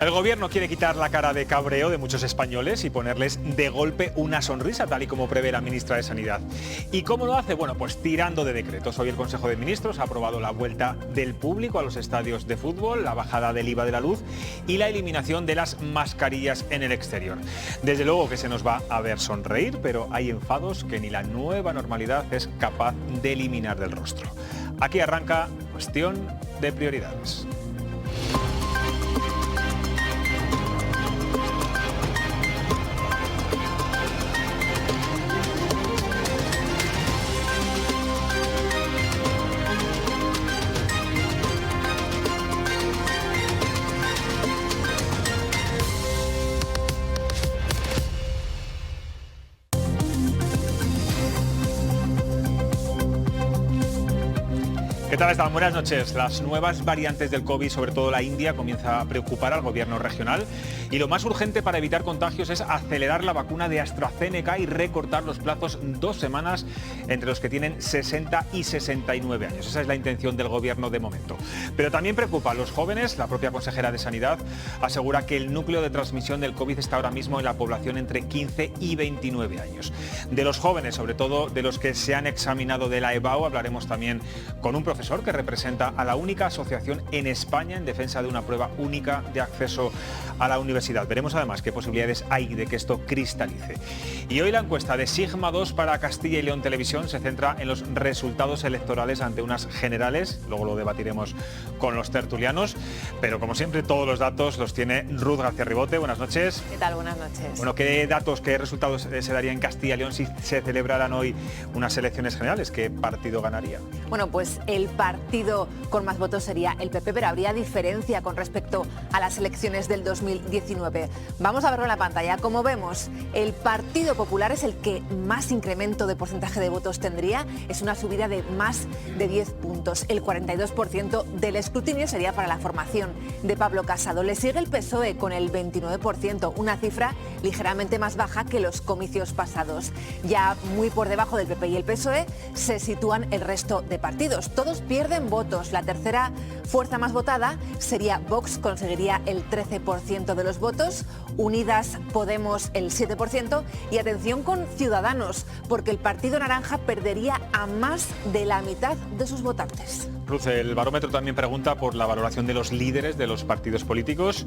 El gobierno quiere quitar la cara de cabreo de muchos españoles y ponerles de golpe una sonrisa, tal y como prevé la ministra de Sanidad. ¿Y cómo lo hace? Bueno, pues tirando de decretos. Hoy el Consejo de Ministros ha aprobado la vuelta del público a los estadios de fútbol, la bajada del IVA de la luz y la eliminación de las mascarillas en el exterior. Desde luego que se nos va a ver sonreír, pero hay enfados que ni la nueva normalidad es capaz de eliminar del rostro. Aquí arranca Cuestión de Prioridades. ¿Qué tal están? Buenas noches. Las nuevas variantes del COVID, sobre todo la India, comienza a preocupar al gobierno regional y lo más urgente para evitar contagios es acelerar la vacuna de AstraZeneca y recortar los plazos 2 semanas entre los que tienen 60 y 69 años. Esa es la intención del gobierno de momento. Pero también preocupa a los jóvenes. La propia consejera de Sanidad asegura que el núcleo de transmisión del COVID está ahora mismo en la población entre 15 y 29 años. De los jóvenes, sobre todo de los que se han examinado de la EBAU, hablaremos también con un profesor que representa a la única asociación en España en defensa de una prueba única de acceso a la universidad. Veremos además qué posibilidades hay de que esto cristalice. Y hoy la encuesta de Sigma 2 para Castilla y León Televisión se centra en los resultados electorales ante unas generales. Luego lo debatiremos con los tertulianos. Pero como siempre todos los datos los tiene Ruth García Ribote. Buenas noches. ¿Qué tal? Buenas noches. Bueno, ¿qué datos, qué resultados se daría en Castilla y León si se celebraran hoy unas elecciones generales? ¿Qué partido ganaría? Bueno, pues el partido con más votos sería el PP, pero habría diferencia con respecto a las elecciones del 2019. Vamos a verlo en la pantalla. Como vemos, el Partido Popular es el que más incremento de porcentaje de votos tendría. Es una subida de más de 10 puntos. El 42% del escrutinio sería para la formación de Pablo Casado. Le sigue el PSOE con el 29%, una cifra ligeramente más baja que los comicios pasados. Ya muy por debajo del PP y el PSOE se sitúan el resto de partidos. Todos pierden votos. La tercera fuerza más votada sería Vox, conseguiría el 13% de los votos, Unidas Podemos el 7% y atención con Ciudadanos, porque el Partido Naranja perdería a más de la mitad de sus votantes. Ruth, el barómetro también pregunta por la valoración de los líderes de los partidos políticos.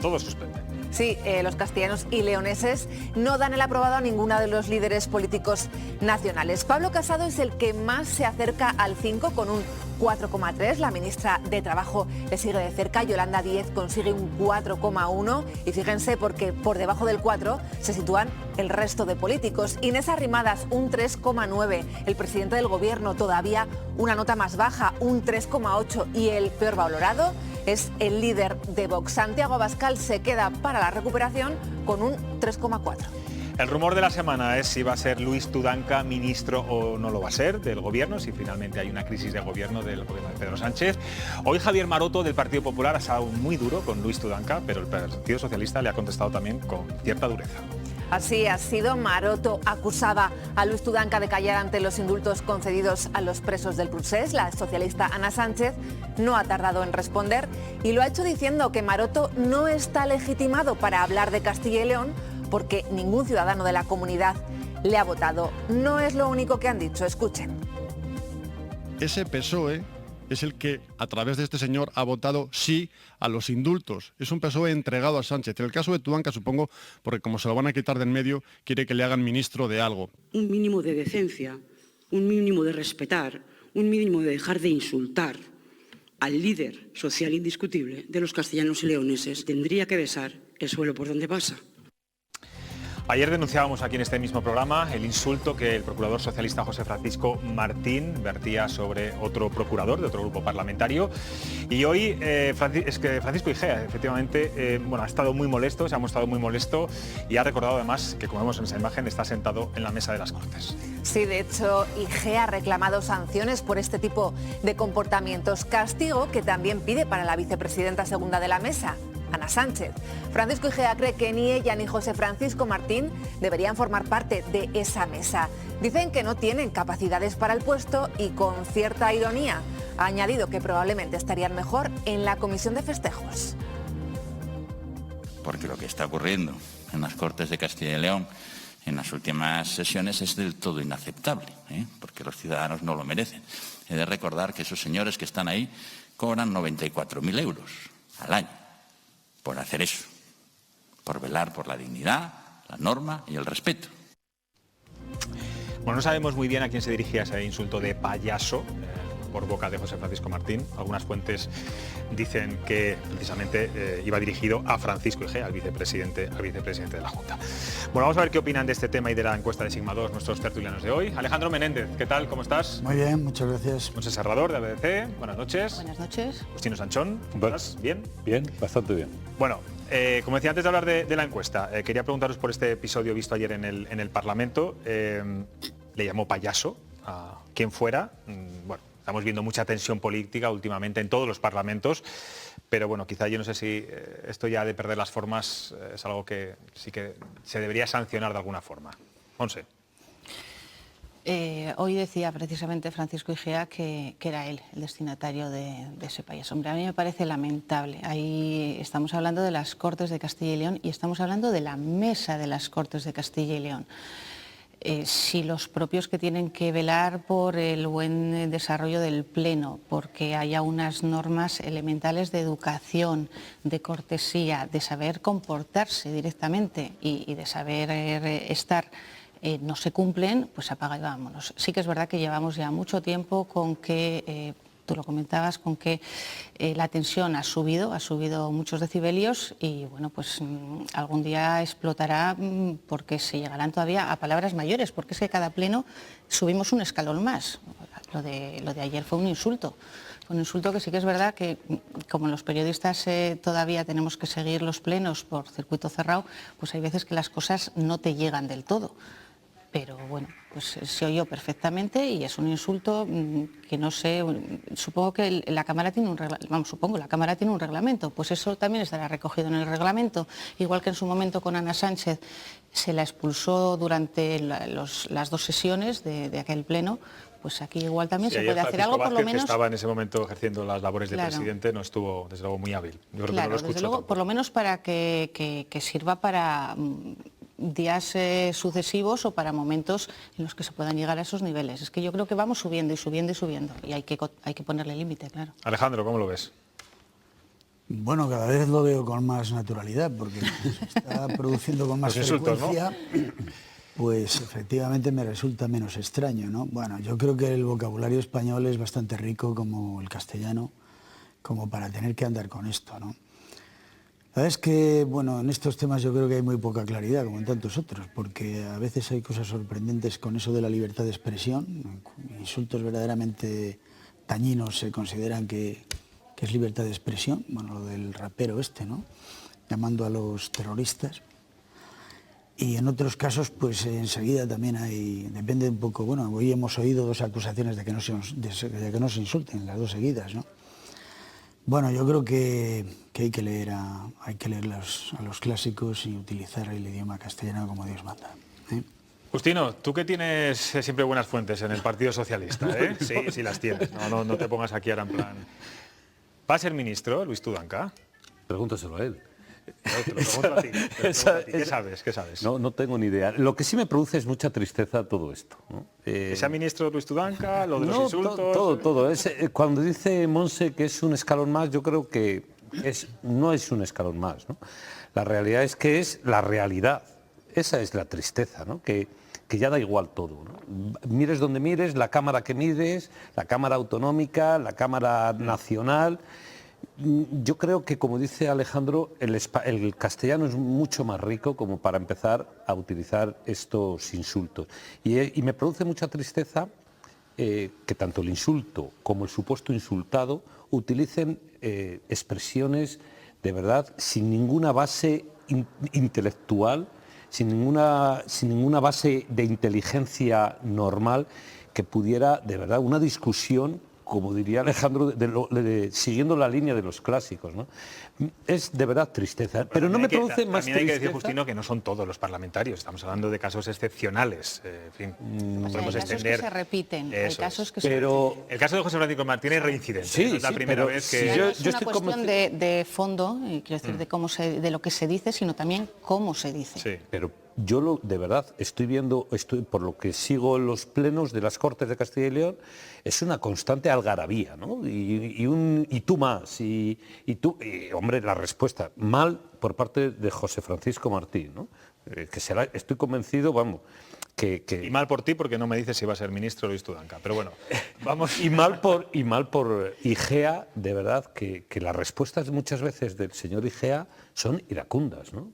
Todos suspenden. Sí, los castellanos y leoneses no dan el aprobado a ninguno de los líderes políticos nacionales. Pablo Casado es el que más se acerca al 5 con un 4,3. La ministra de Trabajo le sigue de cerca. Yolanda Díez consigue un 4,1. Y fíjense porque por debajo del 4 se sitúan el resto de políticos. Inés Arrimadas un 3,9. El presidente del gobierno todavía una nota más baja, un 3,8. Y el peor valorado es el líder de Vox. Santiago Abascal se queda para la recuperación con un 3,4. El rumor de la semana es si va a ser Luis Tudanca ministro o no lo va a ser del gobierno, si finalmente hay una crisis de gobierno del gobierno de Pedro Sánchez. Hoy Javier Maroto del Partido Popular ha estado muy duro con Luis Tudanca, pero el Partido Socialista le ha contestado también con cierta dureza. Así ha sido. Maroto acusaba a Luis Tudanca de callar ante los indultos concedidos a los presos del Procés. La socialista Ana Sánchez no ha tardado en responder y lo ha hecho diciendo que Maroto no está legitimado para hablar de Castilla y León porque ningún ciudadano de la comunidad le ha votado. No es lo único que han dicho. Escuchen. Ese PSOE es el que, a través de este señor, ha votado sí a los indultos. Es un PSOE entregado a Sánchez. En el caso de Tudanca, supongo, porque como se lo van a quitar de en medio, quiere que le hagan ministro de algo. Un mínimo de decencia, un mínimo de respetar, un mínimo de dejar de insultar al líder social indiscutible de los castellanos y leoneses tendría que besar el suelo por donde pasa. Ayer denunciábamos aquí en este mismo programa el insulto que el procurador socialista José Francisco Martín vertía sobre otro procurador de otro grupo parlamentario. Y hoy Francisco Igea, efectivamente, ha estado muy molesto, se ha mostrado muy molesto y ha recordado además que, como vemos en esa imagen, está sentado en la mesa de las Cortes. Sí, de hecho, Igea ha reclamado sanciones por este tipo de comportamientos. Castigo que también pide para la vicepresidenta segunda de la mesa, Ana Sánchez. Francisco Igea cree que ni ella ni José Francisco Martín deberían formar parte de esa mesa. Dicen que no tienen capacidades para el puesto y, con cierta ironía, ha añadido que probablemente estarían mejor en la comisión de festejos. porque lo que está ocurriendo en las Cortes de Castilla y León en las últimas sesiones es del todo inaceptable, porque los ciudadanos no lo merecen. He de recordar que esos señores que están ahí cobran 94.000 euros al año por hacer eso, por velar por la dignidad, la norma y el respeto. Bueno, no sabemos muy bien a quién se dirigía ese insulto de payaso por boca de José Francisco Martín. Algunas fuentes dicen que precisamente iba dirigido a Francisco Igea, al vicepresidente de la Junta. Bueno, vamos a ver qué opinan de este tema y de la encuesta de Sigma 2 nuestros tertulianos de hoy. Alejandro Menéndez, ¿qué tal? ¿Cómo estás? Muy bien, muchas gracias. José Serrador, de ABC. Buenas noches. Buenas noches. Agustino Sanchón, ¿estás bien? Bien, bastante bien. Bueno, como decía antes de hablar de la encuesta, quería preguntaros por este episodio visto ayer en el Parlamento. Le llamó payaso a quien fuera. Bueno, estamos viendo mucha tensión política últimamente en todos los parlamentos, pero bueno, quizá yo no sé si esto ya de perder las formas es algo que sí que se debería sancionar de alguna forma. Monse. Hoy decía precisamente Francisco Igea que era él el destinatario de ese payaso. Hombre, a mí me parece lamentable. Ahí estamos hablando de las Cortes de Castilla y León y estamos hablando de la mesa de las Cortes de Castilla y León. Si los propios que tienen que velar por el buen desarrollo del Pleno, porque haya unas normas elementales de educación, de cortesía, de saber comportarse directamente y de saber estar, no se cumplen, pues apaga y vámonos. Sí que es verdad que llevamos ya mucho tiempo con que... tú lo comentabas, con que la tensión ha subido muchos decibelios y bueno, pues algún día explotará porque se llegarán todavía a palabras mayores, porque es que cada pleno subimos un escalón más. Lo de ayer fue un insulto que sí que es verdad que como los periodistas todavía tenemos que seguir los plenos por circuito cerrado, pues hay veces que las cosas no te llegan del todo. Pero bueno, pues se oyó perfectamente y es un insulto que no sé, supongo que la Cámara tiene un reglamento, pues eso también estará recogido en el reglamento, igual que en su momento con Ana Sánchez se la expulsó durante las dos sesiones de aquel pleno, pues aquí igual también se puede hacer algo, por lo menos. Que estaba en ese momento ejerciendo las labores de presidente, no estuvo desde luego muy hábil. Yo creo que no lo escuchó desde luego, por lo menos para que sirva para días sucesivos o para momentos en los que se puedan llegar a esos niveles. Es que yo creo que vamos subiendo y subiendo y subiendo y hay que ponerle límite, claro. Alejandro, ¿cómo lo ves? Bueno, cada vez lo veo con más naturalidad porque se está produciendo con más frecuencia, ¿no? Pues efectivamente me resulta menos extraño, ¿no? Bueno, yo creo que el vocabulario español es bastante rico como el castellano, como para tener que andar con esto, ¿no? La verdad es que, bueno, en estos temas yo creo que hay muy poca claridad, como en tantos otros, porque a veces hay cosas sorprendentes con eso de la libertad de expresión. Insultos verdaderamente dañinos se consideran que es libertad de expresión. Bueno, lo del rapero ¿no? Llamando a los terroristas. Y en otros casos, pues enseguida también hay, depende un poco, bueno, hoy hemos oído dos acusaciones de que no se insulten, las dos seguidas, ¿no? Bueno, yo creo que hay que leer a los clásicos y utilizar el idioma castellano como Dios manda. Justino, tú que tienes siempre buenas fuentes en el Partido Socialista, ¿eh? Sí, las tienes. No te pongas aquí ahora en plan. ¿Va a ser ministro Luis Tudanca? Pregúntaselo a él. Te lo pregunto a ti. ¿Qué sabes? No tengo ni idea. Lo que sí me produce es mucha tristeza todo esto, ¿no? ¿Que sea ministro Luis Tudanca? ¿Lo de los insultos? Todo. Cuando dice Monse que es un escalón más, yo creo que no es un escalón más, ¿no? La realidad es que es la realidad. Esa es la tristeza, ¿no? Que ya da igual todo, ¿no? Mires donde mires, la Cámara que mires, la Cámara Autonómica, la Cámara Nacional. Yo creo que, como dice Alejandro, el castellano es mucho más rico como para empezar a utilizar estos insultos. Y me produce mucha tristeza que tanto el insulto como el supuesto insultado utilicen expresiones de verdad sin ninguna base intelectual, sin ninguna base de inteligencia normal que pudiera, de verdad, una discusión como diría Alejandro, siguiendo la línea de los clásicos, ¿no? Es de verdad tristeza, pero no me produce más tristeza. También hay que decir, Justino, que no son todos los parlamentarios, estamos hablando de casos excepcionales. En fin, no podemos extender. Hay casos que se repiten, hay casos que pero el caso de José Francisco Martínez es reincidente. Sí, no es la primera vez que... No es una cuestión de fondo, quiero decir, de lo que se dice, sino también cómo se dice. Sí. Pero yo de verdad estoy viendo, por lo que sigo en los plenos de las Cortes de Castilla y León, es una constante algarabía, ¿no? Y tú más, y tú, hombre, la respuesta mal por parte de José Francisco Martín, ¿no? Estoy convencido, vamos, que... Y mal por ti porque no me dices si va a ser ministro Luis Tudanca, pero bueno, vamos. y mal por Igea, de verdad, que las respuestas muchas veces del señor Igea son iracundas, ¿no?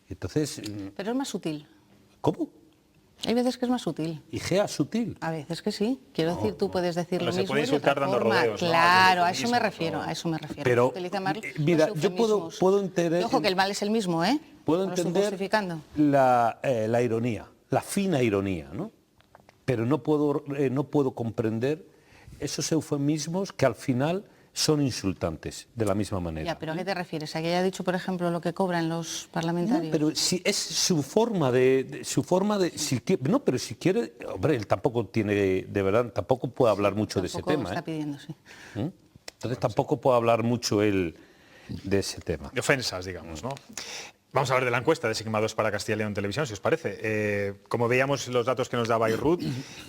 Entonces... Pero es más sutil. ¿Cómo? Hay veces que es más sutil. Igea sutil. A veces que sí. Quiero decir, tú puedes decir lo se mismo puede de otra insultar dando forma. rodeos, ¿no? Claro, a eso me refiero, Pero, utiliza mal mira, los yo eufemismos. puedo entender... Y ojo, que el mal es el mismo, ¿eh? Puedo No lo estoy entender justificando. la ironía, la fina ironía, ¿no? Pero no puedo comprender esos eufemismos que al final son insultantes de la misma manera. Ya, pero ¿a qué te refieres? ¿A que haya dicho, por ejemplo, lo que cobran los parlamentarios? No, pero si es su forma de pero si quiere, hombre, él tampoco tiene, de verdad, tampoco puede hablar mucho de ese tema. Está pidiendo, sí. Entonces tampoco puede hablar mucho él de ese tema. De ofensas, digamos, ¿no? Vamos a hablar de la encuesta de Sigma 2 para Castilla y León Televisión, si os parece. Como veíamos los datos que nos daba Irrut,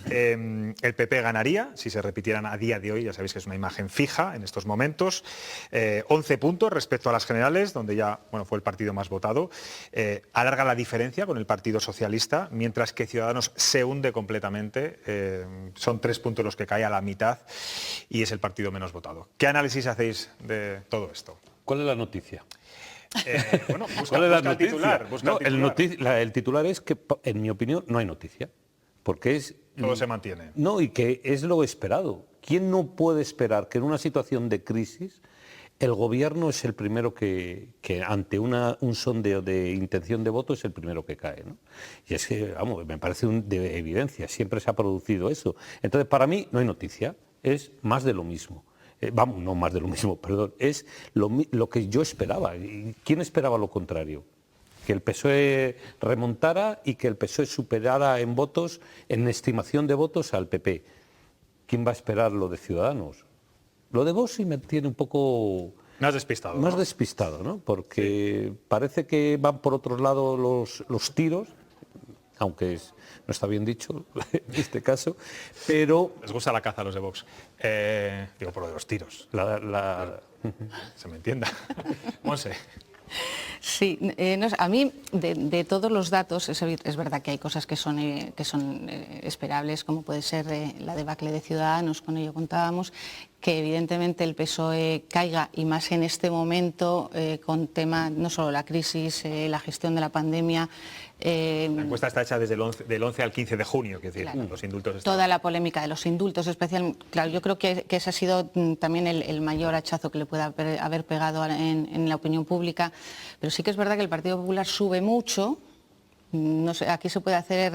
el PP ganaría, si se repitieran a día de hoy, ya sabéis que es una imagen fija en estos momentos, 11 puntos respecto a las generales, donde ya fue el partido más votado. Alarga la diferencia con el Partido Socialista, mientras que Ciudadanos se hunde completamente. Son 3 puntos los que cae a la mitad y es el partido menos votado. ¿Qué análisis hacéis de todo esto? ¿Cuál es la noticia? ¿Cuál es la titular? El titular es que, en mi opinión, no hay noticia. Porque todo se mantiene. No, y que es lo esperado. ¿Quién no puede esperar que en una situación de crisis el gobierno es el primero que ante un sondeo de intención de voto es el primero que cae, ¿no? Y es que, vamos, me parece de evidencia, siempre se ha producido eso. Entonces, para mí no hay noticia, es más de lo mismo. No más de lo mismo, perdón, es lo que yo esperaba. ¿Quién esperaba lo contrario? Que el PSOE remontara y que el PSOE superara en votos, en estimación de votos al PP. ¿Quién va a esperar lo de Ciudadanos? Lo de Vox sí me tiene un poco... Más despistado. Más despistado, ¿no? Porque parece que van por otros lados los tiros, aunque no está bien dicho en este caso, pero... Les gusta la caza a los de Vox. Digo, por lo de los tiros. Se me entienda. Monse. Sí, a mí de todos los datos es verdad que hay cosas que son esperables, como puede ser la debacle de Ciudadanos, con ello contábamos, que evidentemente el PSOE caiga, y más en este momento, con tema no solo la crisis, la gestión de la pandemia. La encuesta está hecha desde del 11 al 15 de junio, que decir, claro, los indultos están... Toda la polémica de los indultos, especialmente, claro, yo creo que ese ha sido también el mayor hachazo que le puede haber pegado en la opinión pública, pero sí que es verdad que el Partido Popular sube mucho. No sé, aquí se puede hacer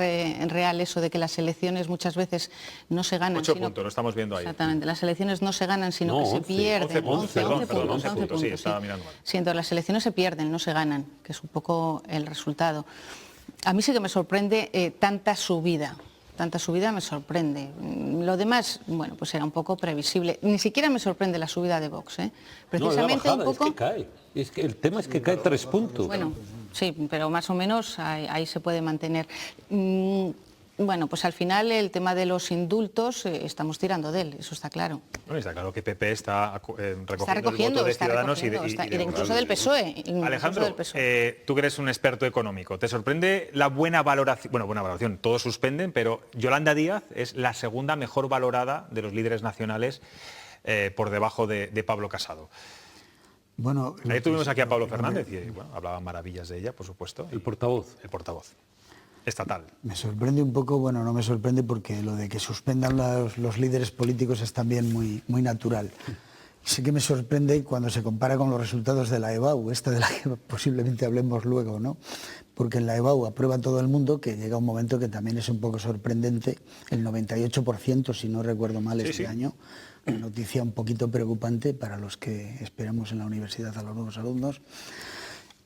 real eso de que las elecciones muchas veces no se ganan. 8 puntos, lo estamos viendo ahí. Exactamente, las elecciones no se ganan, sino que se pierden. 11 puntos, sí, estaba mirando mal. Sí, entonces las elecciones se pierden, no se ganan, que es un poco el resultado. A mí sí que me sorprende tanta subida me sorprende. Lo demás, bueno, pues era un poco previsible. Ni siquiera me sorprende la subida de Vox, precisamente no, la bajada, un poco... es que cae. Es que el tema es que cae 3 puntos. Bueno, sí, pero más o menos ahí se puede mantener. Bueno, pues al final el tema de los indultos estamos tirando de él, eso está claro. Bueno, está claro que PP está recogiendo el voto de Ciudadanos y incluso del PSOE. Alejandro, tú que eres un experto económico, ¿te sorprende la buena valoración? Bueno, buena valoración, todos suspenden, pero Yolanda Díaz es la segunda mejor valorada de los líderes nacionales, por debajo de Pablo Casado. Bueno, ayer tuvimos aquí a Pablo Fernández y hablaban maravillas de ella, por supuesto. El portavoz. El portavoz estatal. Me sorprende un poco, bueno, no me sorprende porque lo de que suspendan los líderes políticos es también muy natural. sí que me sorprende cuando se compara con los resultados de la EBAU, esta de la que posiblemente hablemos luego, ¿no? Porque en la EBAU aprueba todo el mundo, que llega un momento que también es un poco sorprendente, el 98%, si no recuerdo mal, este año, una noticia un poquito preocupante para los que esperamos en la universidad a los nuevos alumnos.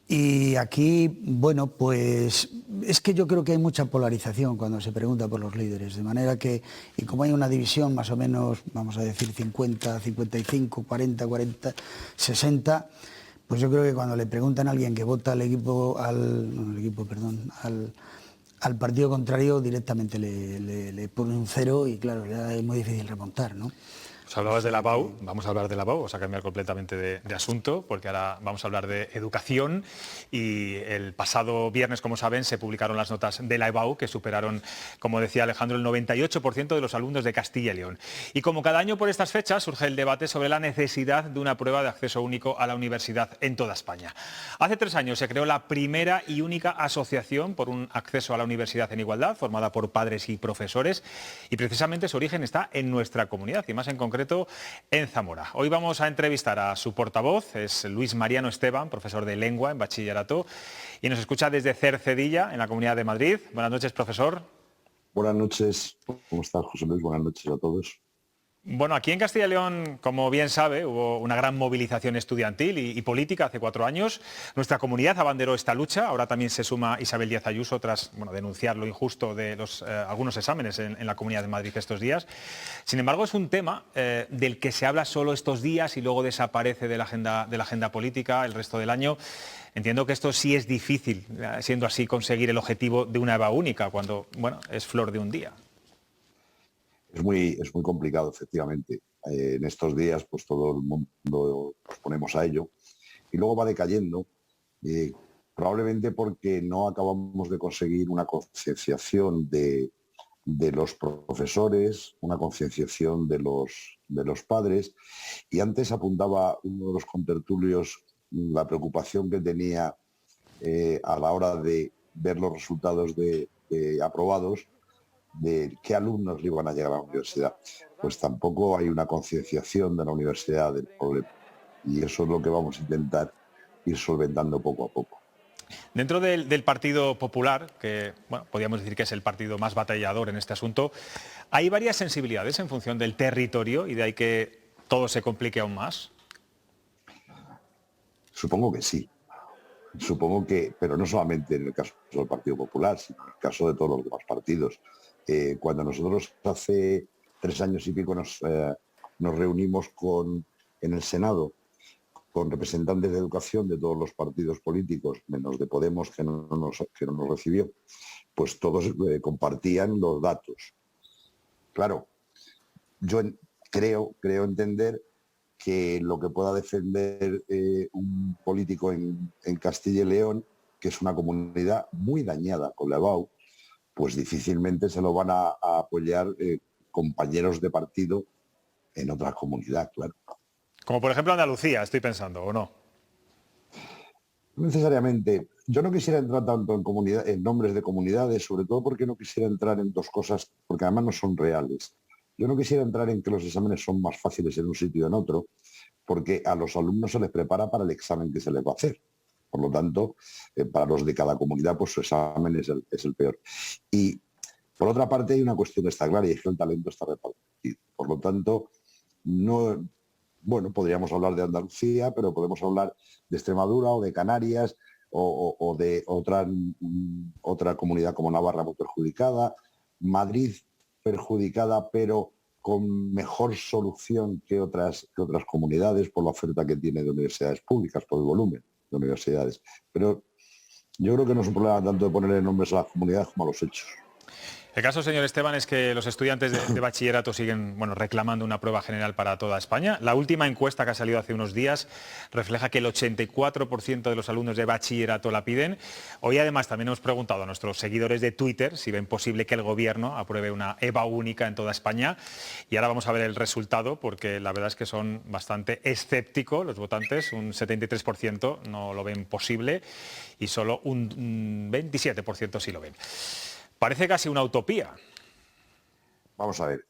Y aquí, bueno, pues es que yo creo que hay mucha polarización cuando se pregunta por los líderes, de manera que, y como hay una división más o menos, vamos a decir 50, 55, 40, 40, 60, pues yo creo que cuando le preguntan a alguien que vota al partido contrario, directamente le pone un 0 y claro, ya es muy difícil remontar, ¿no? Os hablabas de la BAU, vamos a hablar de la BAU, vamos a cambiar completamente de asunto, porque ahora vamos a hablar de educación y el pasado viernes, como saben, se publicaron las notas de la BAU que superaron, como decía Alejandro, el 98% de los alumnos de Castilla y León. Y como cada año por estas fechas surge el debate sobre la necesidad de una prueba de acceso único a la universidad en toda España. Hace 3 años se creó la primera y única asociación por un acceso a la universidad en igualdad, formada por padres y profesores, y precisamente su origen está en nuestra comunidad y más en concreto en Zamora. Hoy vamos a entrevistar a su portavoz, es Luis Mariano Esteban, profesor de lengua en bachillerato, y nos escucha desde Cercedilla, en la Comunidad de Madrid. Buenas noches, profesor. Buenas noches. ¿Cómo estás, José Luis? Buenas noches a todos. Bueno, aquí en Castilla y León, como bien sabe, hubo una gran movilización estudiantil y política hace 4 años. Nuestra comunidad abanderó esta lucha. Ahora también se suma Isabel Díaz Ayuso tras denunciar lo injusto de algunos exámenes en la Comunidad de Madrid estos días. Sin embargo, es un tema del que se habla solo estos días y luego desaparece de la agenda política el resto del año. Entiendo que esto sí es difícil, siendo así, conseguir el objetivo de una EBA única, cuando es flor de un día. Es muy complicado, efectivamente. En estos días, pues todo el mundo nos ponemos a ello y luego va decayendo, probablemente porque no acabamos de conseguir una concienciación de los profesores, una concienciación de los padres. Y antes apuntaba uno de los contertulios la preocupación que tenía a la hora de ver los resultados de aprobados, de qué alumnos le iban a llegar a la universidad. Pues tampoco hay una concienciación de la universidad del problema. Y eso es lo que vamos a intentar ir solventando poco a poco. Dentro del Partido Popular, que podríamos decir que es el partido más batallador en este asunto, ¿hay varias sensibilidades en función del territorio y de ahí que todo se complique aún más? Supongo que sí. Supongo que, pero no solamente en el caso del Partido Popular, sino en el caso de todos los demás partidos. Cuando nosotros hace 3 años y pico nos reunimos en el Senado con representantes de educación de todos los partidos políticos, menos de Podemos, que no nos recibió, pues todos compartían los datos. Claro, yo creo entender que lo que pueda defender un político en Castilla y León, que es una comunidad muy dañada con la EBAU, pues difícilmente se lo van a apoyar compañeros de partido en otra comunidad, claro. Como por ejemplo Andalucía, estoy pensando, ¿o no? No necesariamente. Yo no quisiera entrar tanto en nombres de comunidades, sobre todo porque no quisiera entrar en 2 cosas, porque además no son reales. Yo no quisiera entrar en que los exámenes son más fáciles en un sitio o en otro, porque a los alumnos se les prepara para el examen que se les va a hacer. Por lo tanto, para los de cada comunidad, pues su examen es el peor. Y por otra parte hay una cuestión que está clara y es que el talento está repartido. Por lo tanto, podríamos hablar de Andalucía, pero podemos hablar de Extremadura o de Canarias o de otra comunidad como Navarra muy perjudicada, Madrid perjudicada, pero con mejor solución que otras comunidades por la oferta que tiene de universidades públicas, por el volumen de universidades. Pero yo creo que no es un problema tanto de ponerle nombres a las comunidades como a los hechos. El caso, señor Esteban, es que los estudiantes de bachillerato siguen reclamando una prueba general para toda España. La última encuesta que ha salido hace unos días refleja que el 84% de los alumnos de bachillerato la piden. Hoy además también hemos preguntado a nuestros seguidores de Twitter si ven posible que el gobierno apruebe una EBA única en toda España. Y ahora vamos a ver el resultado, porque la verdad es que son bastante escépticos los votantes. Un 73% no lo ven posible y solo un 27% sí lo ven. Parece casi una utopía. Vamos a ver,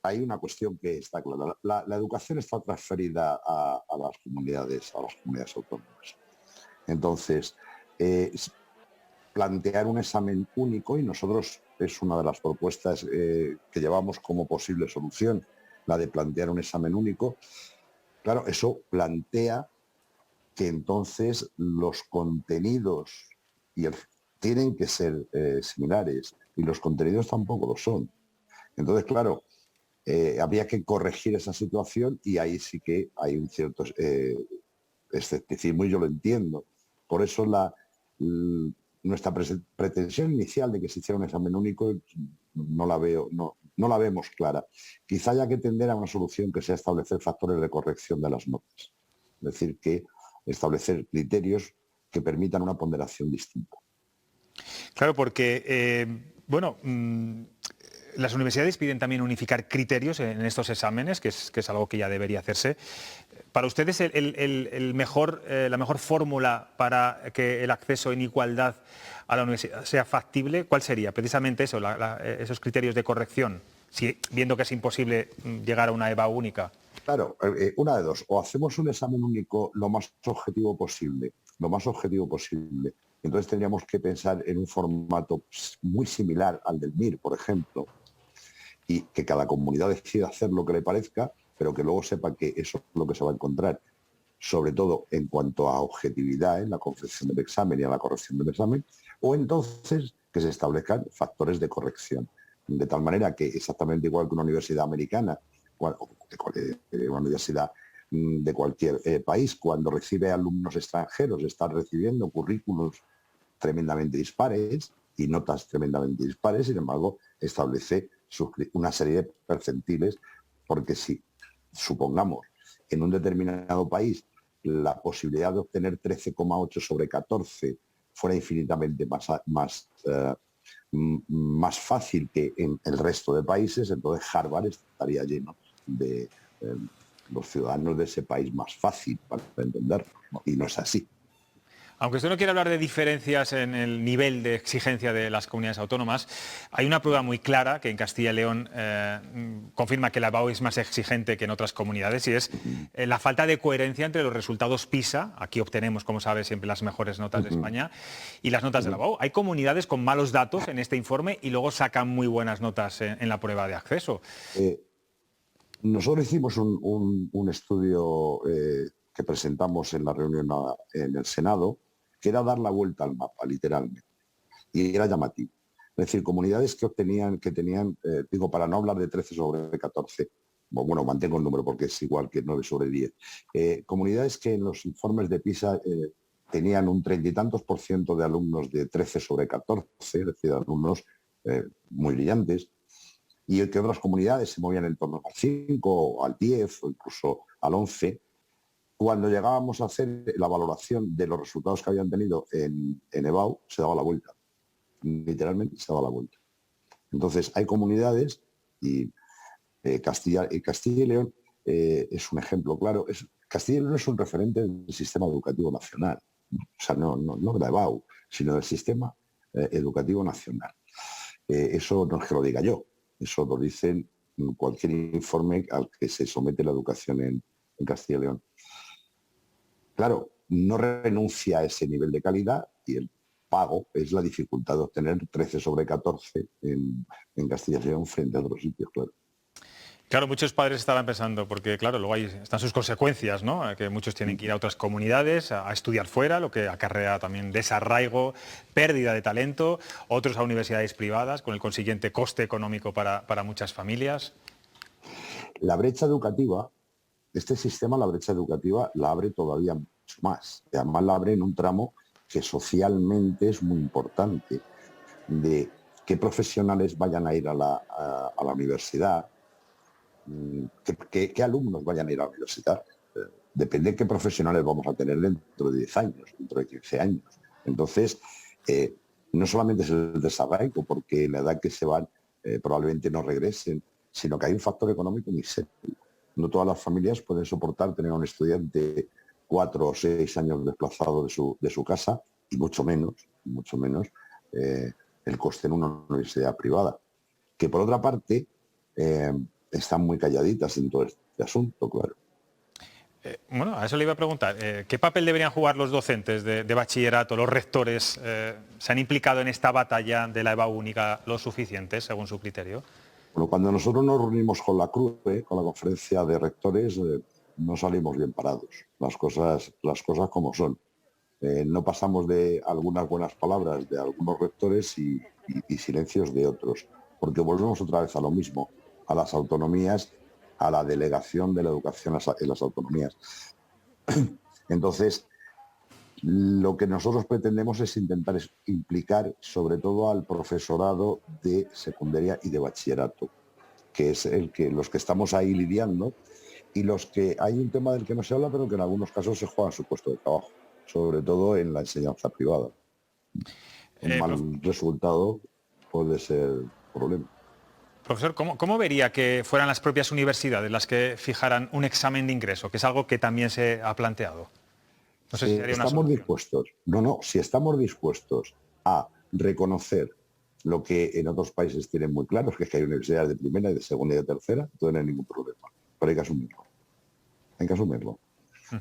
hay una cuestión que está clara. La educación está transferida a las comunidades autónomas. Entonces, plantear un examen único, y nosotros es una de las propuestas que llevamos como posible solución, la de plantear un examen único. Claro, eso plantea que entonces los contenidos tienen que ser similares, y los contenidos tampoco lo son. Entonces, claro, habría que corregir esa situación, y ahí sí que hay un cierto escepticismo, y yo lo entiendo. Por eso nuestra pretensión inicial de que se hiciera un examen único no la vemos clara. Quizá haya que tender a una solución que sea establecer factores de corrección de las notas. Es decir, que establecer criterios que permitan una ponderación distinta. Claro, porque, las universidades piden también unificar criterios en estos exámenes, que es algo que ya debería hacerse. Para ustedes, la mejor fórmula para que el acceso en igualdad a la universidad sea factible, ¿cuál sería? Precisamente eso, esos criterios de corrección, viendo que es imposible llegar a una EBAU única. Claro, una de dos: o hacemos un examen único lo más objetivo posible, entonces tendríamos que pensar en un formato muy similar al del MIR, por ejemplo, y que cada comunidad decida hacer lo que le parezca, pero que luego sepa que eso es lo que se va a encontrar, sobre todo en cuanto a objetividad en la confección del examen y a la corrección del examen, o entonces que se establezcan factores de corrección, de tal manera que exactamente igual que una universidad americana, una universidad de cualquier país, cuando recibe alumnos extranjeros, está recibiendo currículos tremendamente dispares y notas tremendamente dispares, sin embargo, establece una serie de percentiles, porque si, supongamos, en un determinado país la posibilidad de obtener 13,8 sobre 14 fuera infinitamente más fácil que en el resto de países, entonces Harvard estaría lleno de los ciudadanos de ese país más fácil, para entenderlo, ¿no? Y no es así. Aunque usted no quiere hablar de diferencias en el nivel de exigencia de las comunidades autónomas, hay una prueba muy clara que en Castilla y León confirma que la EBAU es más exigente que en otras comunidades, y es la falta de coherencia entre los resultados PISA, aquí obtenemos, como sabe, siempre las mejores notas de España, y las notas de la EBAU. Hay comunidades con malos datos en este informe y luego sacan muy buenas notas en la prueba de acceso. Nosotros hicimos un estudio que presentamos en la reunión en el Senado, que era dar la vuelta al mapa, literalmente, y era llamativo. Es decir, comunidades que tenían, digo, para no hablar de 13 sobre 14, bueno, mantengo el número porque es igual que 9 sobre 10, comunidades que en los informes de PISA tenían un 30 y tantos % de alumnos de 13 sobre 14, es decir, alumnos muy brillantes, y que otras comunidades se movían en torno al 5, al 10 o incluso al 11, cuando llegábamos a hacer la valoración de los resultados que habían tenido en EBAU, se daba la vuelta. Literalmente se daba la vuelta. Entonces, hay comunidades, y Castilla y León es un ejemplo claro. Castilla y León es un referente del sistema educativo nacional. O sea, no de la EBAU, sino del sistema educativo nacional. Eso no es que lo diga yo, eso lo dicen cualquier informe al que se somete la educación en Castilla y León. Claro, no renuncia a ese nivel de calidad, y el pago es la dificultad de obtener 13 sobre 14 en Castilla y León frente a otros sitios, claro. Claro, muchos padres estarán pensando, porque claro, luego ahí están sus consecuencias, ¿no? Que muchos tienen que ir a otras comunidades a estudiar fuera, lo que acarrea también desarraigo, pérdida de talento, otros a universidades privadas, con el consiguiente coste económico para muchas familias. La brecha educativa, este sistema, la brecha educativa, la abre todavía mucho más. Y además la abre en un tramo que socialmente es muy importante, de qué profesionales vayan a ir a la universidad, qué alumnos vayan a ir a la universidad. Depende de qué profesionales vamos a tener dentro de 10 años, dentro de 15 años. Entonces, no solamente es el desarraigo, porque la edad que se van probablemente no regresen, sino que hay un factor económico muy serio. No todas las familias pueden soportar tener a un estudiante 4 o 6 años desplazado de su casa, y mucho menos el coste en una universidad privada. Que por otra parte, están muy calladitas en todo este asunto, claro. Bueno, a eso le iba a preguntar. ¿Qué papel deberían jugar los docentes de bachillerato, los rectores? ¿Se han implicado en esta batalla de la EBAU única lo suficiente, según su criterio? Bueno, cuando nosotros nos reunimos con la CRUE, con la conferencia de rectores, no salimos bien parados. Las cosas como son. No pasamos de algunas buenas palabras de algunos rectores y silencios de otros, porque volvemos otra vez a lo mismo, a las autonomías, a la delegación de la educación en las autonomías. Entonces, lo que nosotros pretendemos es intentar implicar sobre todo al profesorado de secundaria y de bachillerato, que es los que estamos ahí lidiando y los que hay un tema del que no se habla, pero que en algunos casos se juega su puesto de trabajo, sobre todo en la enseñanza privada. Un mal resultado puede ser problema. Profesor, ¿cómo vería que fueran las propias universidades las que fijaran un examen de ingreso, que es algo que también se ha planteado? No sé si sería una estamos solución. dispuestos, si estamos dispuestos a reconocer lo que en otros países tienen muy claro, es que hay universidades de primera y de segunda y de tercera, entonces no hay ningún problema, pero hay que asumirlo. Hay que asumirlo.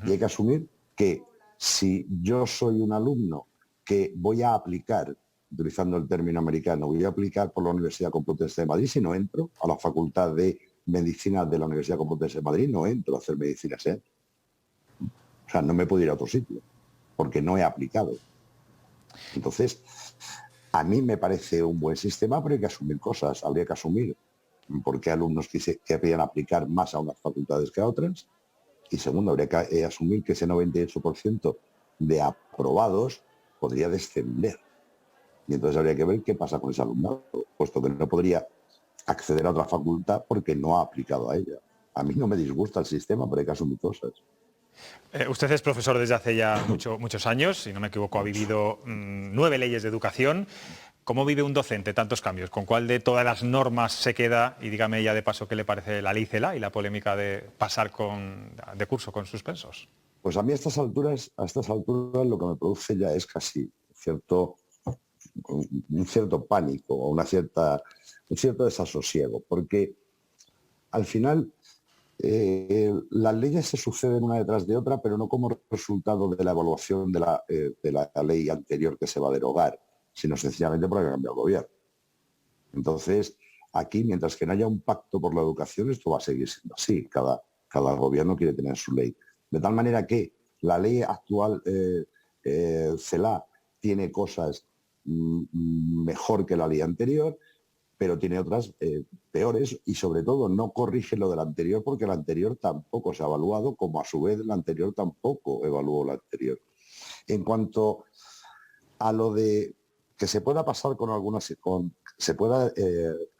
Y hay que asumir que si yo soy un alumno que voy a aplicar, utilizando el término americano, voy a aplicar por la Universidad Complutense de Madrid, si no entro a la Facultad de Medicina de la Universidad Complutense de Madrid, no entro a hacer medicina SEAT. O sea, no me puedo ir a otro sitio, porque no he aplicado. Entonces, a mí me parece un buen sistema, pero hay que asumir cosas. Habría que asumir por qué alumnos querrían aplicar más a unas facultades que a otras. Y segundo, habría que asumir que ese 98% de aprobados podría descender. Y entonces habría que ver qué pasa con ese alumnado, puesto que no podría acceder a otra facultad porque no ha aplicado a ella. A mí no me disgusta el sistema, pero hay que asumir cosas. Usted es profesor desde hace ya muchos años, si no me equivoco, ha vivido 9 leyes de educación. ¿Cómo vive un docente tantos cambios? ¿Con cuál de todas las normas se queda? Y dígame ya de paso qué le parece la ley CELA y la polémica de pasar de curso con suspensos. Pues a mí a estas alturas lo que me produce ya es casi un cierto pánico o un cierto desasosiego, porque al final las leyes se suceden una detrás de otra, pero no como resultado de la evaluación de la ley anterior que se va a derogar, sino sencillamente porque ha cambiado el gobierno. Entonces, aquí, mientras que no haya un pacto por la educación, esto va a seguir siendo así. Cada gobierno quiere tener su ley. De tal manera que la ley actual, CELA, tiene cosas mejor que la ley anterior, pero tiene otras peores y sobre todo no corrige lo del anterior porque la anterior tampoco se ha evaluado, como a su vez la anterior tampoco evaluó la anterior. En cuanto a lo de que se pueda pasar se pueda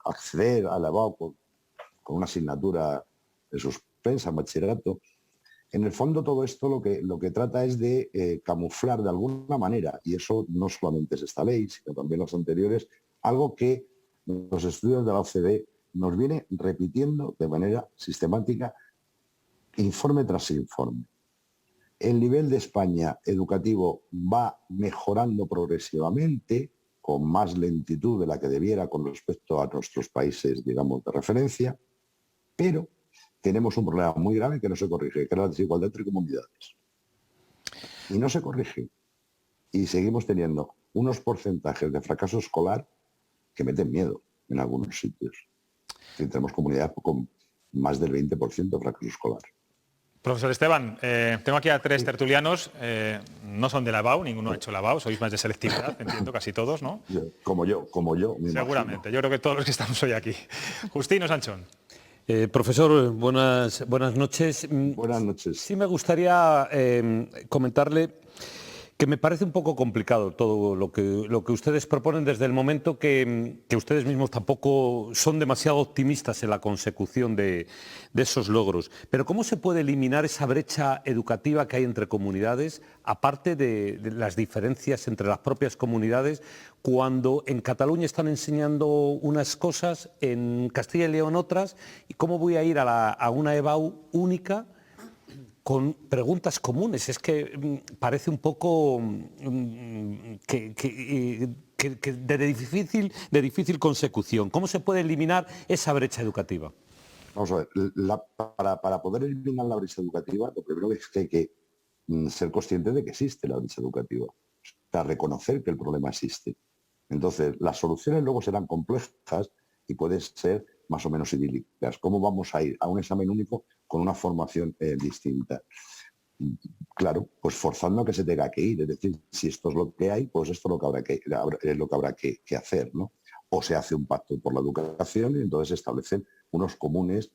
acceder a la EBAU con una asignatura de suspensa en bachillerato, en el fondo todo esto lo que trata es de camuflar de alguna manera, y eso no solamente es esta ley, sino también las anteriores, algo que los estudios de la OCDE nos viene repitiendo de manera sistemática, informe tras informe. El nivel de España educativo va mejorando progresivamente, con más lentitud de la que debiera con respecto a nuestros países, digamos, de referencia, pero tenemos un problema muy grave que no se corrige, que es la desigualdad entre comunidades. Y no se corrige. Y seguimos teniendo unos porcentajes de fracaso escolar que meten miedo en algunos sitios. Y tenemos comunidades con más del 20% de fracaso escolar. Profesor Esteban, tengo aquí a 3 tertulianos, no son de la EBAU, ninguno ha hecho la EBAU, sois más de selectividad, entiendo, casi todos, ¿no? Como yo. Seguramente, yo creo que todos los que estamos hoy aquí. Justino Sanchón. Profesor, buenas noches. Buenas noches. Sí me gustaría comentarle que me parece un poco complicado todo lo que ustedes proponen desde el momento que ustedes mismos tampoco son demasiado optimistas en la consecución de esos logros. Pero ¿cómo se puede eliminar esa brecha educativa que hay entre comunidades, aparte de las diferencias entre las propias comunidades, cuando en Cataluña están enseñando unas cosas, en Castilla y León otras, y cómo voy a ir a una EBAU única con preguntas comunes? Es que parece un poco de difícil consecución. ¿Cómo se puede eliminar esa brecha educativa? Vamos a ver, para poder eliminar la brecha educativa, lo primero es que hay que ser consciente de que existe la brecha educativa. O sea, reconocer que el problema existe. Entonces, las soluciones luego serán complejas y pueden ser más o menos idílicas. ¿Cómo vamos a ir a un examen único con una formación distinta? Claro, pues forzando a que se tenga que ir. Es decir, si esto es lo que hay, pues esto es lo que habrá que hacer, ¿no? O se hace un pacto por la educación y entonces se establecen unos comunes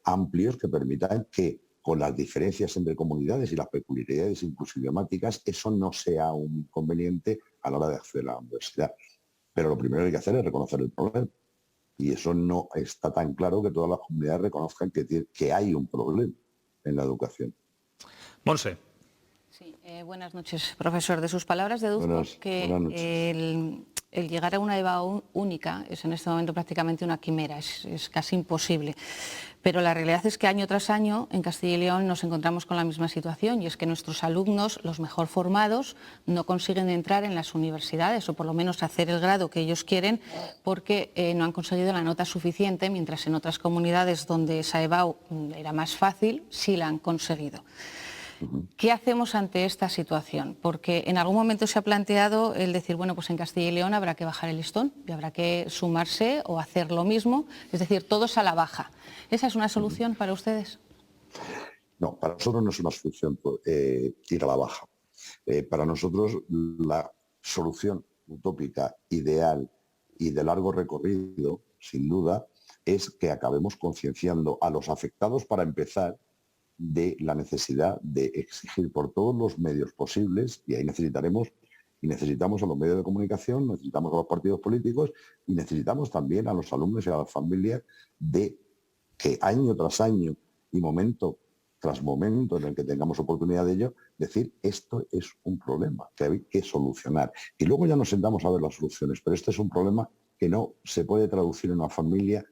amplios que permitan que con las diferencias entre comunidades y las peculiaridades incluso idiomáticas, eso no sea un inconveniente a la hora de acceder a la universidad. Pero lo primero que hay que hacer es reconocer el problema. Y eso no está tan claro que todas las comunidades reconozcan que hay un problema en la educación. Monse. Sí, buenas noches, profesor. De sus palabras deduzco que el llegar a una EBA única es en este momento prácticamente una quimera, es casi imposible. Pero la realidad es que año tras año en Castilla y León nos encontramos con la misma situación, y es que nuestros alumnos, los mejor formados, no consiguen entrar en las universidades o por lo menos hacer el grado que ellos quieren porque no han conseguido la nota suficiente, mientras en otras comunidades donde esa EBAU era más fácil, sí la han conseguido. ¿Qué hacemos ante esta situación? Porque en algún momento se ha planteado el decir, bueno, pues en Castilla y León habrá que bajar el listón y habrá que sumarse o hacer lo mismo, es decir, todos a la baja. ¿Esa es una solución para ustedes? No, para nosotros no es una solución ir a la baja. Para nosotros la solución utópica, ideal y de largo recorrido, sin duda, es que acabemos concienciando a los afectados para empezar de la necesidad de exigir por todos los medios posibles, y ahí necesitamos a los medios de comunicación, necesitamos a los partidos políticos y necesitamos también a los alumnos y a las familias, de que año tras año y momento tras momento en el que tengamos oportunidad de ello, decir esto es un problema que hay que solucionar. Y luego ya nos sentamos a ver las soluciones, pero este es un problema que no se puede traducir en una familia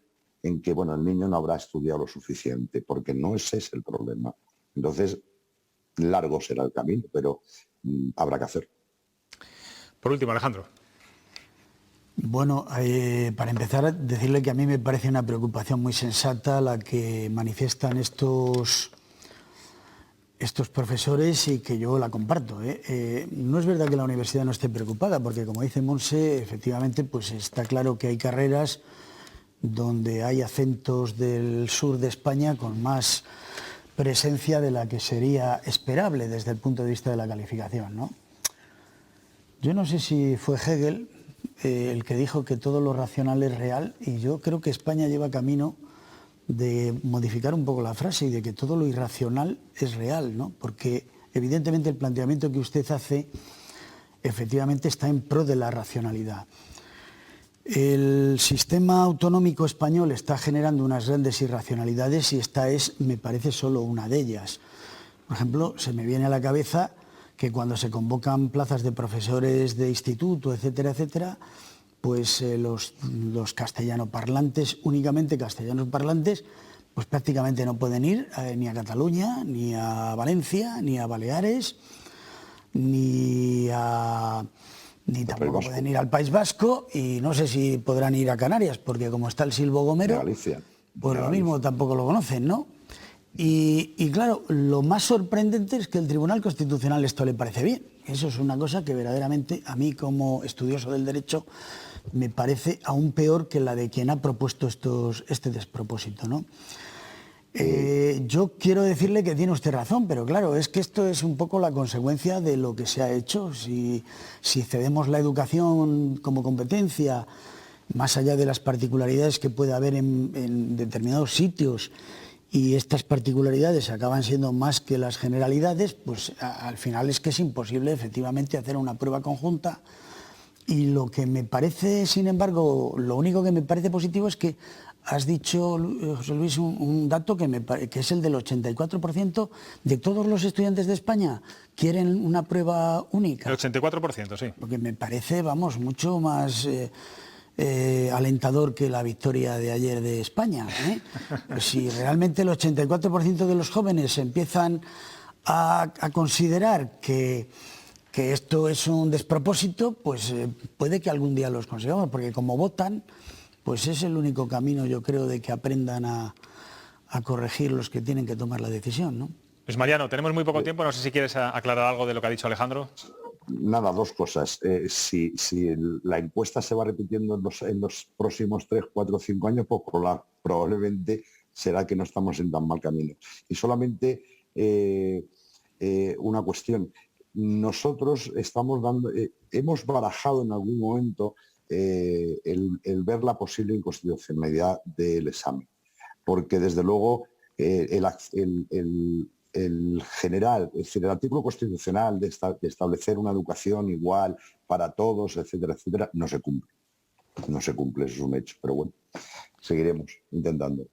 en que, bueno, el niño no habrá estudiado lo suficiente, porque no ese es el problema. Entonces, largo será el camino, pero habrá que hacer. Por último, Alejandro. Bueno, para empezar, decirle que a mí me parece una preocupación muy sensata la que manifiestan estos profesores y que yo la comparto. No es verdad que la universidad no esté preocupada, porque como dice Monse, efectivamente pues está claro que hay carreras donde hay acentos del sur de España con más presencia de la que sería esperable desde el punto de vista de la calificación, ¿no? Yo no sé si fue Hegel el que dijo que todo lo racional es real, y yo creo que España lleva camino de modificar un poco la frase y de que todo lo irracional es real, ¿no? Porque evidentemente el planteamiento que usted hace efectivamente está en pro de la racionalidad. El sistema autonómico español está generando unas grandes irracionalidades y esta es, me parece, solo una de ellas. Por ejemplo, se me viene a la cabeza que cuando se convocan plazas de profesores de instituto, etcétera, etcétera, pues los castellanoparlantes, únicamente castellanoparlantes, pues prácticamente no pueden ir ni a Cataluña, ni a Valencia, ni a Baleares, ni tampoco pueden ir al País Vasco, y no sé si podrán ir a Canarias, porque como está el Silvo Gomero, Galicia. pues lo mismo tampoco lo conocen, ¿no? Y claro, lo más sorprendente es que el Tribunal Constitucional esto le parece bien. Eso es una cosa que verdaderamente a mí, como estudioso del derecho, me parece aún peor que la de quien ha propuesto este despropósito, ¿no? Yo quiero decirle que tiene usted razón, pero claro, es que esto es un poco la consecuencia de lo que se ha hecho. Si cedemos la educación como competencia, más allá de las particularidades que puede haber en determinados sitios, y estas particularidades acaban siendo más que las generalidades, pues al final es que es imposible efectivamente hacer una prueba conjunta. Y lo que me parece, sin embargo, lo único que me parece positivo es que has dicho, José Luis, un dato que es el del 84% de todos los estudiantes de España quieren una prueba única. El 84%, sí. Lo que me parece, vamos, mucho más alentador que la victoria de ayer de España. Si realmente el 84% de los jóvenes empiezan a considerar que esto es un despropósito, pues puede que algún día los consigamos, porque como votan, pues es el único camino, yo creo, de que aprendan a corregir los que tienen que tomar la decisión, ¿no? Luis Mariano, tenemos muy poco tiempo, no sé si quieres aclarar algo de lo que ha dicho Alejandro. Nada, dos cosas. Si la encuesta se va repitiendo en los próximos 3, 4, 5 años, pues probablemente será que no estamos en tan mal camino. Y solamente una cuestión. Nosotros hemos barajado en algún momento el ver la posible inconstitucionalidad del examen, porque desde luego el general, es decir, el artículo constitucional de establecer una educación igual para todos, etcétera, etcétera, no se cumple. No se cumple, eso es un hecho, pero bueno, seguiremos intentando.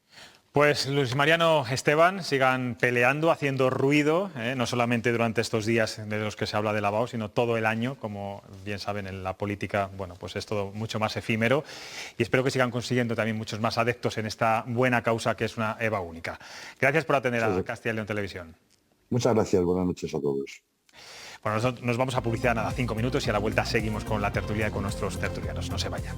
Pues Luis Mariano, Esteban, sigan peleando, haciendo ruido, no solamente durante estos días de los que se habla de lavado, sino todo el año, como bien saben en la política, bueno, pues es todo mucho más efímero, y espero que sigan consiguiendo también muchos más adeptos en esta buena causa que es una EVA única. Gracias por atender a Castilla y León Televisión. Muchas gracias, buenas noches a todos. Bueno, nos vamos a publicidad nada, 5 minutos y a la vuelta seguimos con la tertulia y con nuestros tertulianos. No se vayan.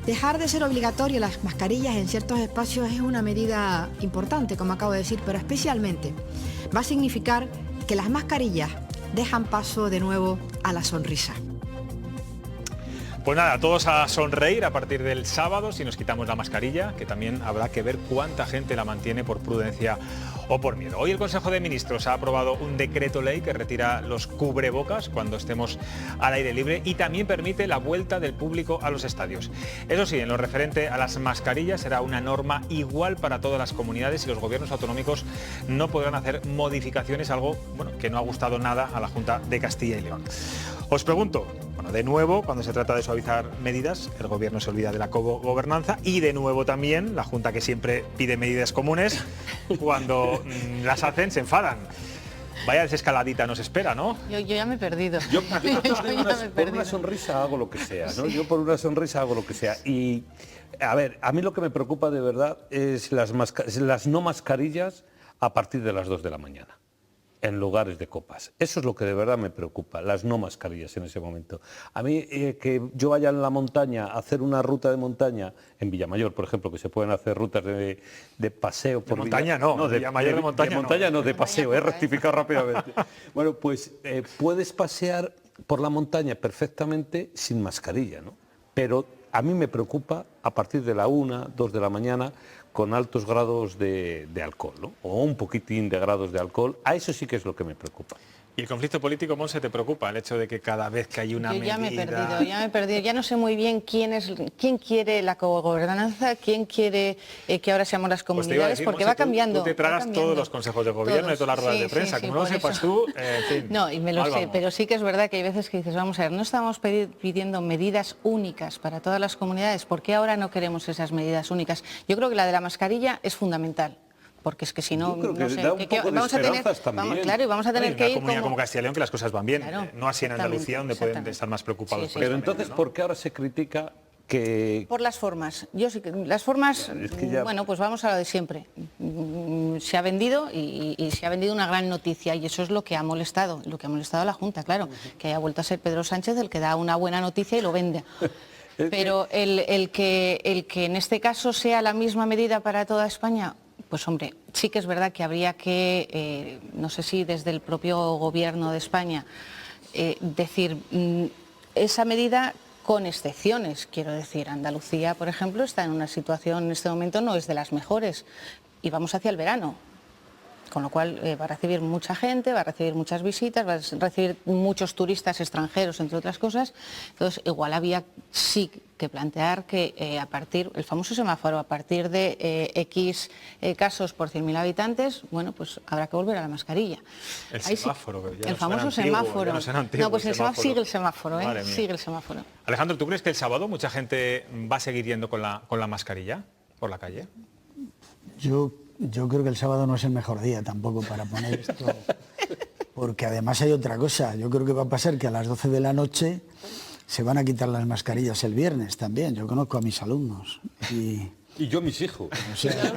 Dejar de ser obligatorio las mascarillas en ciertos espacios es una medida importante, como acabo de decir, pero especialmente va a significar que las mascarillas dejan paso de nuevo a la sonrisa. Pues nada, todos a sonreír a partir del sábado si nos quitamos la mascarilla, que también habrá que ver cuánta gente la mantiene por prudencia o por miedo. Hoy el Consejo de Ministros ha aprobado un decreto ley que retira los cubrebocas cuando estemos al aire libre y también permite la vuelta del público a los estadios. Eso sí, en lo referente a las mascarillas será una norma igual para todas las comunidades y los gobiernos autonómicos no podrán hacer modificaciones, algo que no ha gustado nada a la Junta de Castilla y León. Os pregunto, de nuevo, cuando se trata de suavizar medidas, el Gobierno se olvida de la cogobernanza y de nuevo también la Junta, que siempre pide medidas comunes, cuando las hacen se enfadan. Vaya desescaladita nos espera, ¿no? Yo ya me he perdido. Yo por una sonrisa hago lo que sea, ¿no? Yo por una sonrisa hago lo que sea. Y, a ver, a mí lo que me preocupa de verdad es las no mascarillas a partir de las 2 de la mañana. En lugares de copas. Eso es lo que de verdad me preocupa, las no mascarillas en ese momento. A mí que yo vaya en la montaña a hacer una ruta de montaña, en Villamayor, por ejemplo, que se pueden hacer rutas de paseo por montaña, no, de Villamayor de montaña no, de paseo, he rectificado rápidamente. Bueno, pues puedes pasear por la montaña perfectamente sin mascarilla, ¿no? Pero a mí me preocupa a partir de la 1, 2 de la mañana, con altos grados de alcohol, ¿no? O un poquitín de grados de alcohol, a eso sí que es lo que me preocupa. ¿Y el conflicto político, Monse, te preocupa? El hecho de que cada vez que hay una medida... Ya me he perdido, ya no sé muy bien quién quiere la cogobernanza, quién quiere que ahora seamos las comunidades, porque va cambiando. Tú te tragas todos los consejos de gobierno y todas las ruedas de prensa, como no lo sepas tú, en fin. No, y me lo sé, pero sí que es verdad que hay veces que dices, vamos a ver, no estamos pidiendo medidas únicas para todas las comunidades, ¿por qué ahora no queremos esas medidas únicas? Yo creo que la de la mascarilla es fundamental. Porque es que si no, no sé, vamos a tener, vamos a tener que ir comunidad como Castilla y León, que las cosas van bien, claro, no así en Andalucía, donde pueden estar más preocupados. Pero entonces, ¿por qué ahora se critica que...? Por las formas. Yo sí que las formas, bueno, pues vamos a lo de siempre. Se ha vendido y se ha vendido una gran noticia y eso es lo que ha molestado a la Junta, claro, que haya vuelto a ser Pedro Sánchez el que da una buena noticia y lo vende. Pero el que en este caso sea la misma medida para toda España, pues hombre, sí que es verdad que habría que, no sé si desde el propio Gobierno de España, decir esa medida con excepciones. Quiero decir, Andalucía, por ejemplo, está en una situación en este momento no es de las mejores y vamos hacia el verano. Con lo cual va a recibir mucha gente, va a recibir muchas visitas, va a recibir muchos turistas extranjeros, entre otras cosas. Entonces, igual había sí que plantear que el famoso semáforo, a partir de X casos por 100.000 habitantes, bueno, pues habrá que volver a la mascarilla. El semáforo, sí, el famoso semáforo. No, pues sigue el semáforo, sigue el semáforo. Alejandro, ¿tú crees que el sábado mucha gente va a seguir yendo con la mascarilla por la calle? Yo creo que el sábado no es el mejor día tampoco para poner esto, porque además hay otra cosa. Yo creo que va a pasar que a las 12 de la noche se van a quitar las mascarillas el viernes también. Yo conozco a mis alumnos. Y yo mis hijos. O sea,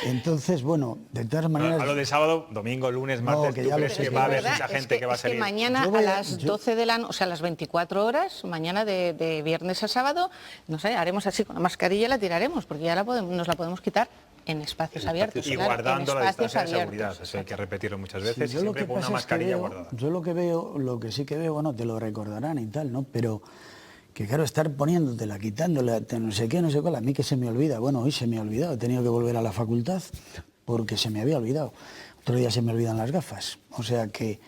Entonces, bueno, de todas maneras... A lo de sábado, domingo, lunes, martes, ¿tú crees que va a haber mucha gente que va a salir? Mañana a las 12 de la noche, o sea, a las 24 horas, mañana de viernes a sábado, no sé, haremos así con la mascarilla y la tiraremos, porque ya nos la podemos quitar en espacios abiertos. Y claro, guardando la distancia de seguridad, abiertos. eso hay que repetirlo muchas veces, Sí, y siempre con una mascarilla guardada. Yo lo que sí que veo, bueno, te lo recordarán y tal, ¿no? Pero que claro, estar poniéndotela, quitándola, no sé qué, no sé cuál, a mí que se me olvida. Bueno, hoy se me ha olvidado, he tenido que volver a la facultad porque se me había olvidado. Otro día se me olvidan las gafas. O sea que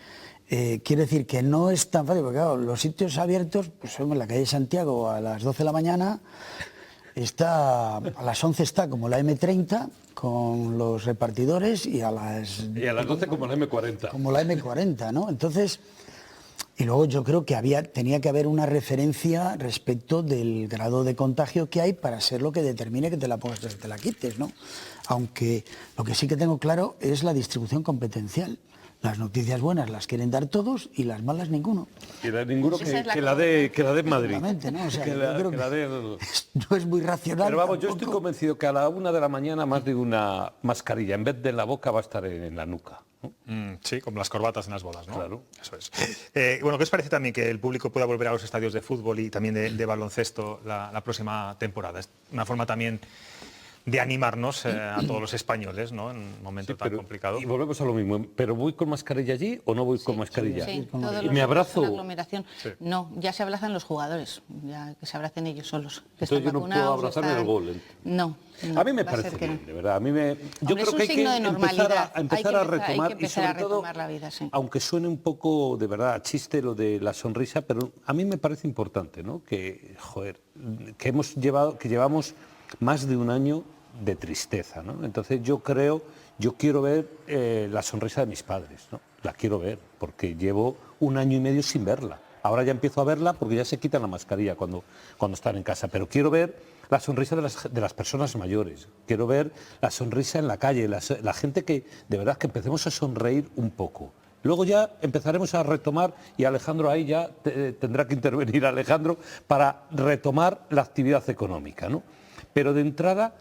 quiere decir que no es tan fácil, porque claro, los sitios abiertos, pues en la calle Santiago a las 12 de la mañana, a las 11 está como la M30 con los repartidores y a las 12 como la M40. Como la M40, ¿no? Entonces, y luego yo creo que tenía que haber una referencia respecto del grado de contagio que hay para ser lo que determine que te la pongas o te la quites, ¿no? Aunque lo que sí que tengo claro es la distribución competencial. Las noticias buenas las quieren dar todos y las malas ninguno. Y ninguno que la dé Madrid. ¿No? O sea, no es muy racional. Pero vamos, tampoco. yo estoy convencido que a la 1 de la mañana más de una mascarilla, en vez de en la boca, va a estar en la nuca. ¿no? Sí, como las corbatas en las bodas, ¿no? Claro. Eso es. Bueno, ¿qué os parece también que el público pueda volver a los estadios de fútbol y también de baloncesto la próxima temporada? Es una forma también de animarnos a todos los españoles, ¿no? En un momento tan complicado. Y volvemos a lo mismo, ¿pero voy con mascarilla allí o no voy con mascarilla? Sí, y me abrazo. Aglomeración. Sí. No, ya se abrazan los jugadores, ya que se abracen ellos solos. Que entonces yo no puedo abrazarme en el gol. No. A mí me parece bien, de verdad. Yo creo que hay que empezar a retomar, y sobre todo, la vida, sí. Aunque suene un poco, de verdad, chiste lo de la sonrisa, pero a mí me parece importante, ¿no? Que llevamos más de un año de tristeza, ¿no? Entonces yo quiero ver la sonrisa de mis padres, ¿no? La quiero ver, porque llevo un año y medio sin verla. Ahora ya empiezo a verla porque ya se quitan la mascarilla cuando están en casa, pero quiero ver la sonrisa de las personas mayores, quiero ver la sonrisa en la calle, la gente que, de verdad, que empecemos a sonreír un poco. Luego ya empezaremos a retomar, y Alejandro ahí ya tendrá que intervenir Alejandro, para retomar la actividad económica, ¿no? Pero de entrada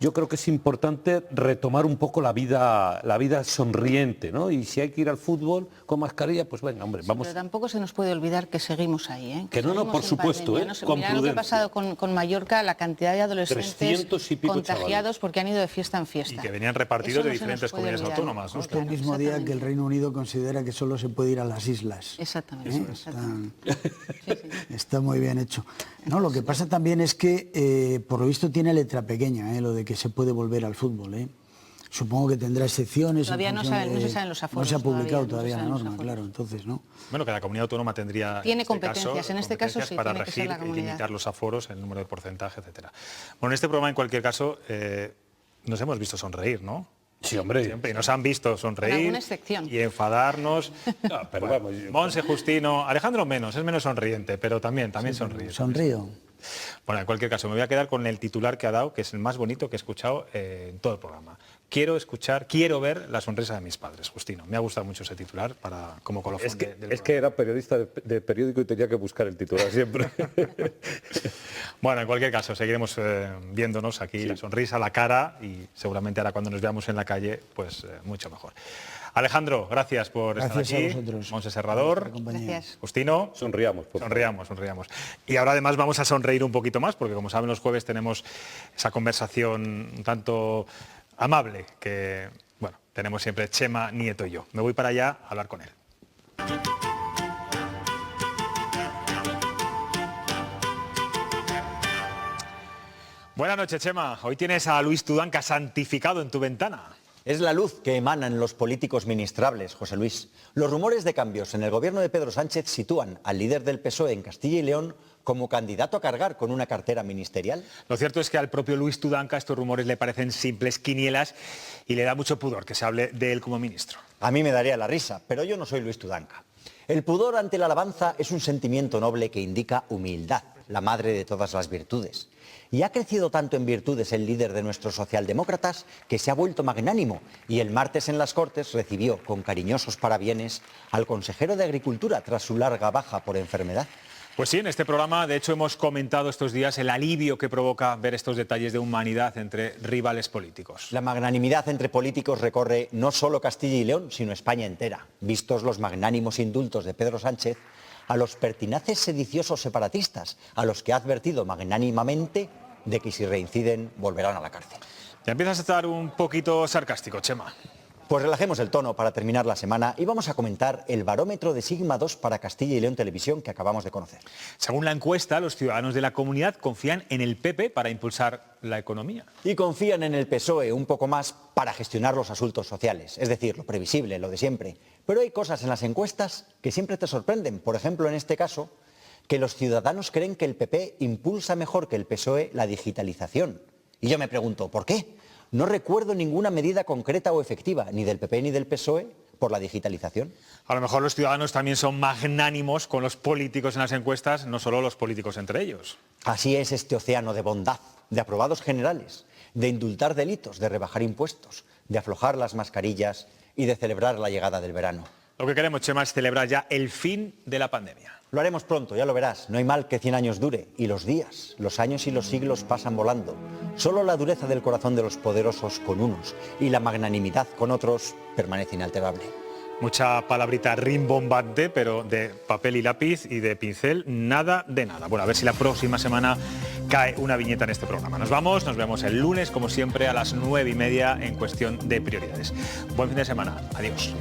yo creo que es importante retomar un poco la vida sonriente, ¿no? Y si hay que ir al fútbol con mascarilla, pues venga, hombre, vamos. Pero tampoco se nos puede olvidar que seguimos ahí, ¿eh? Que no, por supuesto, no sé, mirad lo que ha pasado con Mallorca, la cantidad de adolescentes contagiados chavales, porque han ido de fiesta en fiesta. Y que venían repartidos de diferentes comunidades autónomas, ¿no? Justo el mismo día que el Reino Unido considera que solo se puede ir a las islas. Exactamente. Está muy bien hecho. No, lo que pasa también es que, por lo visto, tiene letra pequeña, lo de que se puede volver al fútbol, Supongo que tendrá excepciones. Todavía no se saben los aforos. No se ha publicado todavía la norma, claro, entonces, ¿no? Bueno, cada comunidad autónoma tiene competencias, en este caso sí, para tiene regir que ser la y comunidad. limitar los aforos, el número de porcentaje, etcétera. Bueno, en este programa, en cualquier caso, nos hemos visto sonreír, ¿no? Sí, hombre. Siempre nos han visto sonreír y enfadarnos. No, pero vamos, Monse, Justino, Alejandro menos, es menos sonriente, pero también sonríe. Sonrío. Bueno, en cualquier caso, me voy a quedar con el titular que ha dado, que es el más bonito que he escuchado en todo el programa. Quiero ver la sonrisa de mis padres, Justino. Me ha gustado mucho ese titular como colofón. Es que era periodista de periódico y tenía que buscar el titular siempre. Bueno, en cualquier caso, seguiremos viéndonos aquí, la sonrisa, la cara, y seguramente ahora cuando nos veamos en la calle, pues mucho mejor. Alejandro, gracias por estar aquí. Gracias a vosotros. Monse Serrador. Gracias. Justino. Sonriamos. Sonriamos. Y ahora además vamos a sonreír un poquito más, porque como saben, los jueves tenemos esa conversación un tanto amable que, bueno, tenemos siempre Chema Nieto y yo. Me voy para allá a hablar con él. Buenas noches, Chema. Hoy tienes a Luis Tudanca santificado en tu ventana. Es la luz que emanan los políticos ministrables, José Luis. Los rumores de cambios en el gobierno de Pedro Sánchez sitúan al líder del PSOE en Castilla y León como candidato a cargar con una cartera ministerial. Lo cierto es que al propio Luis Tudanca estos rumores le parecen simples quinielas y le da mucho pudor que se hable de él como ministro. A mí me daría la risa, pero yo no soy Luis Tudanca. El pudor ante la alabanza es un sentimiento noble que indica humildad, la madre de todas las virtudes. Y ha crecido tanto en virtudes el líder de nuestros socialdemócratas que se ha vuelto magnánimo y el martes en las Cortes recibió con cariñosos parabienes al consejero de Agricultura tras su larga baja por enfermedad. Pues sí, en este programa de hecho hemos comentado estos días el alivio que provoca ver estos detalles de humanidad entre rivales políticos. La magnanimidad entre políticos recorre no solo Castilla y León, sino España entera. Vistos los magnánimos indultos de Pedro Sánchez a los pertinaces sediciosos separatistas, a los que ha advertido magnánimamente de que si reinciden volverán a la cárcel. Ya empiezas a estar un poquito sarcástico, Chema. Pues relajemos el tono para terminar la semana y vamos a comentar el barómetro de Sigma 2 para Castilla y León Televisión que acabamos de conocer. Según la encuesta, los ciudadanos de la comunidad confían en el PP para impulsar la economía. Y confían en el PSOE un poco más para gestionar los asuntos sociales, es decir, lo previsible, lo de siempre. Pero hay cosas en las encuestas que siempre te sorprenden. Por ejemplo, en este caso, que los ciudadanos creen que el PP impulsa mejor que el PSOE la digitalización. Y yo me pregunto, ¿por qué? No recuerdo ninguna medida concreta o efectiva, ni del PP ni del PSOE, por la digitalización. A lo mejor los ciudadanos también son magnánimos con los políticos en las encuestas, no solo los políticos entre ellos. Así es este océano de bondad, de aprobados generales, de indultar delitos, de rebajar impuestos, de aflojar las mascarillas y de celebrar la llegada del verano. Lo que queremos, Chema, es celebrar ya el fin de la pandemia. Lo haremos pronto, ya lo verás. No hay mal que 100 años dure. Y los días, los años y los siglos pasan volando. Solo la dureza del corazón de los poderosos con unos y la magnanimidad con otros permanece inalterable. Mucha palabrita rimbombante, pero de papel y lápiz y de pincel, nada de nada. Bueno, a ver si la próxima semana cae una viñeta en este programa. Nos vamos, nos vemos el lunes, como siempre, a las 9:30 en Cuestión de Prioridades. Buen fin de semana. Adiós.